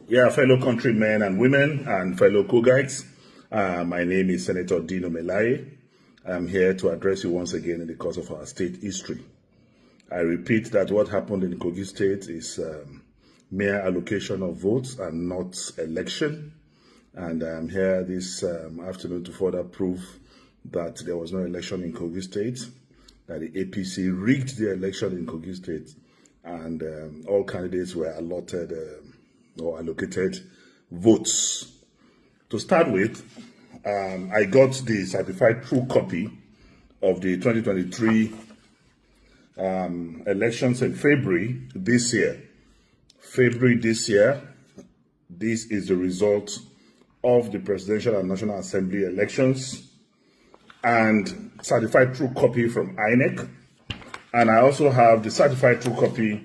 Yeah, fellow countrymen and women and fellow co-guides, my name is Senator Dino Melaye. I'm here to address you once again in the course of our state history. I repeat that what happened in Kogi State is mere allocation of votes and not election. And I'm here this afternoon to further prove that there was no election in Kogi State, that the APC rigged the election in Kogi State, and all candidates were allotted or allocated votes. To start with, I got the certified true copy of the 2023 elections in February this year. This is the result of the Presidential and National Assembly elections, and certified true copy from INEC. And I also have the certified true copy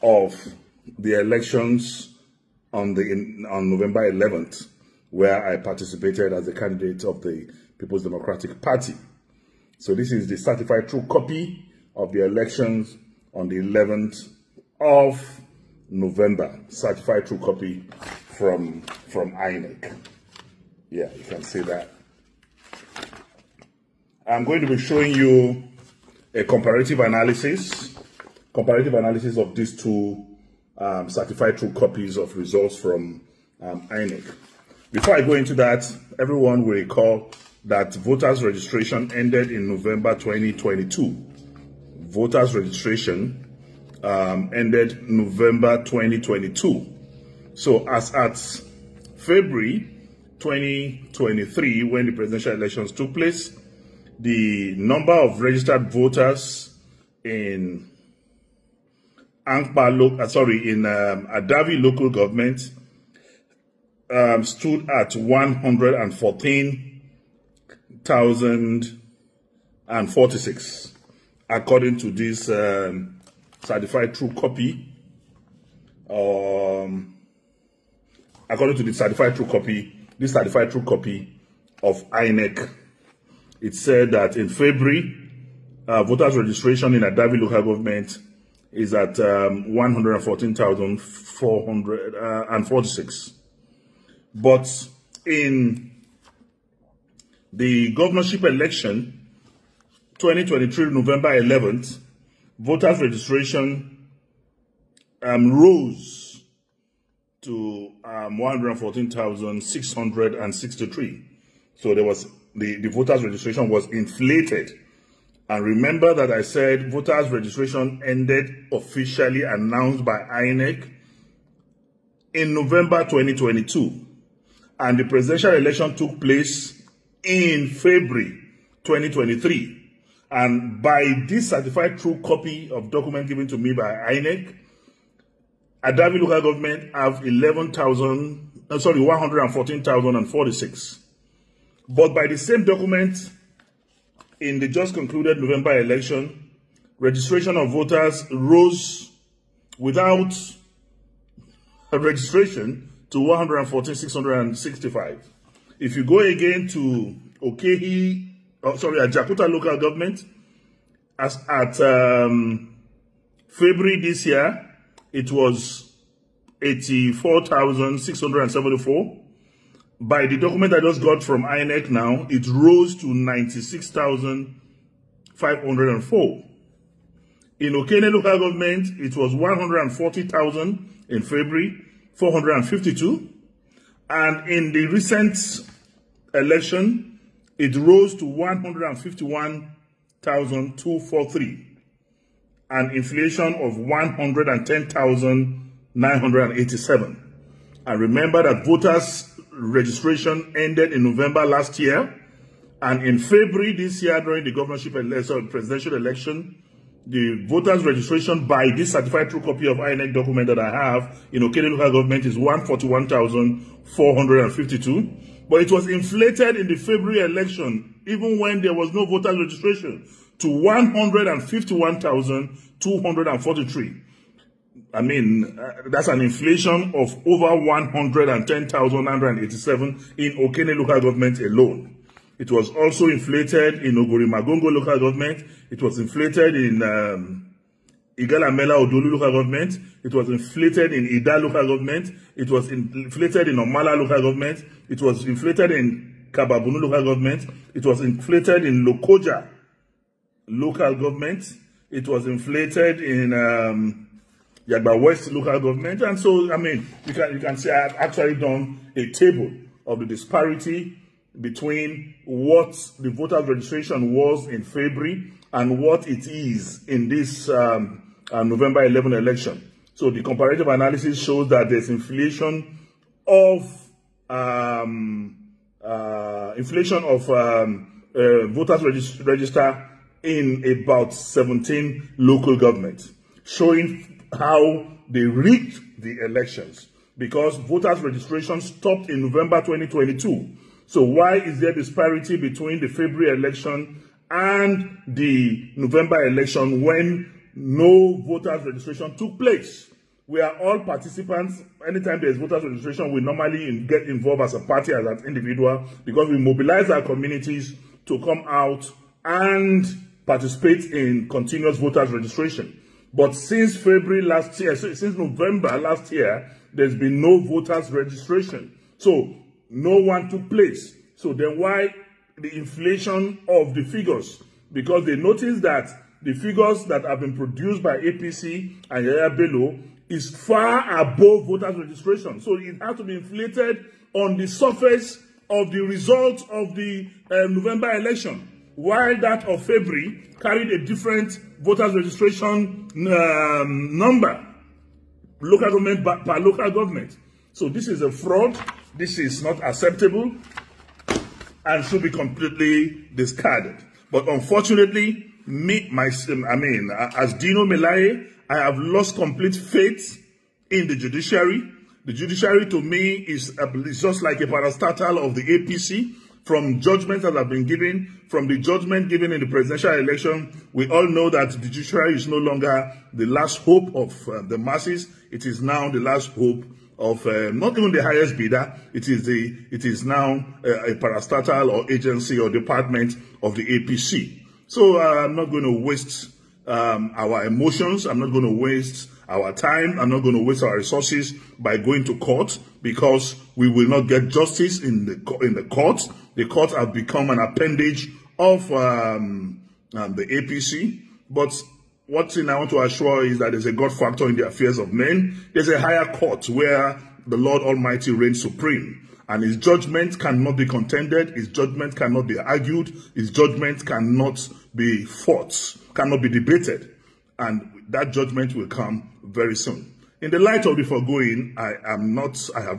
of the elections on November 11th, where I participated as a candidate of the People's Democratic Party. So this is the certified true copy of the elections on the 11th of November. Certified true copy from INEC. Yeah, you can see that. I'm going to be showing you a comparative analysis of these two certified true copies of results from INEC. Before I go into that, everyone will recall that voters' registration ended in November 2022. Voters' registration ended November 2022. So as at February 2023, when the presidential elections took place, the number of registered voters in Adavi local government stood at 114,046, according to this certified true copy. According to the certified true copy, this certified true copy of INEC, it said that in February, voters' registration in Adavi local government is at 114,446. But in the governorship election, 2023, November 11th, voters' registration rose to 114,663. So there was the voters' registration was inflated. And remember that I said voters' registration ended officially announced by INEC in November 2022. And the presidential election took place in February 2023. And by this certified true copy of document given to me by INEC, Adavi local government have 114,046. But by the same document, in the just concluded November election, registration of voters rose without a registration to 114,665. If you go again to Ajakuta local government, as at February this year, it was 84,674. By the document I just got from INEC now, it rose to 96,504. In Okene local government, it was 140,000 in February, 452. And in the recent election, it rose to 151,243. An inflation of 110,987. And remember that voters' registration ended in November last year, and in February this year, during the presidential election, the voters' registration by this certified true copy of INEC document that I have in Okene local government is 141,452, but it was inflated in the February election, even when there was no voters' registration, to 151,243. I mean, that's an inflation of over 110,987 in Okene local government alone. It was also inflated in Ogori Magongo local government. It was inflated in Igalamela Odolu local government. It was inflated in Ida local government. It was inflated in Omala local government. It was inflated in Kababunu local government. It was inflated in Lokoja local government. It was inflated in Yagba West local government. And so, I mean, you can see I have actually done a table of the disparity between what the voters registration was in February and what it is in this November 11 election. So the comparative analysis shows that there's inflation of voters register in about 17 local governments, showing how they rigged the elections because voters registration stopped in November 2022. So why is there disparity between the February election and the November election when no voters registration took place? We are all participants. Anytime there's voters registration, we normally get involved as a party, as an individual, because we mobilize our communities to come out and participate in continuous voters registration. But since February last year, since November last year, there's been no voters registration. So no one took place. So then why the inflation of the figures? Because they noticed that the figures that have been produced by APC and Yaya Bello is far above voters registration. So it has to be inflated on the surface of the results of the November election, while that of February carried a different voters registration number, local government per local government. So this is a fraud. This is not acceptable and should be completely discarded. But unfortunately, as Dino Melaye, I have lost complete faith in the judiciary. The judiciary to me is just like a parastatal of the APC. From judgments that have been given, from the judgment given in the presidential election, we all know that the judiciary is no longer the last hope of the masses. It is now the last hope of not even the highest bidder. It is now a parastatal or agency or department of the APC. So I'm not going to waste our emotions. I'm not going to waste our time. I'm not going to waste our resources by going to court, because we will not get justice in the courts. The courts have become an appendage of the APC. But one thing I want to assure is that there's a God factor in the affairs of men. There's a higher court where the Lord Almighty reigns supreme. And his judgment cannot be contended. His judgment cannot be argued. His judgment cannot be fought, cannot be debated. And that judgment will come very soon. In the light of the foregoing, I have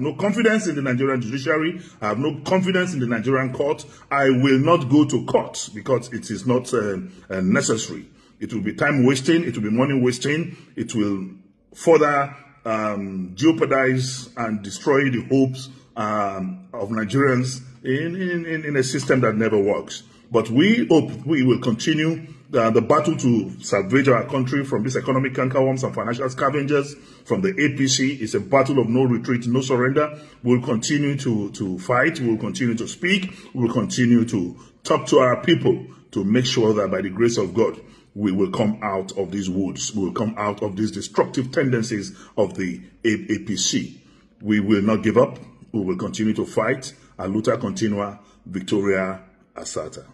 no confidence in the Nigerian judiciary. I have no confidence in the Nigerian court. I will not go to court because it is not necessary. It will be time wasting. It will be money wasting. It will further jeopardize and destroy the hopes of Nigerians in a system that never works. But we hope we will continue the battle to salvage our country from these economic cankerworms and financial scavengers from the APC. Is a battle of no retreat, no surrender. We'll continue to fight. We'll continue to speak. We'll continue to talk to our people to make sure that by the grace of God, we will come out of these woods. We will come out of these destructive tendencies of the APC. We will not give up. We will continue to fight. A luta continua, Victoria Asata.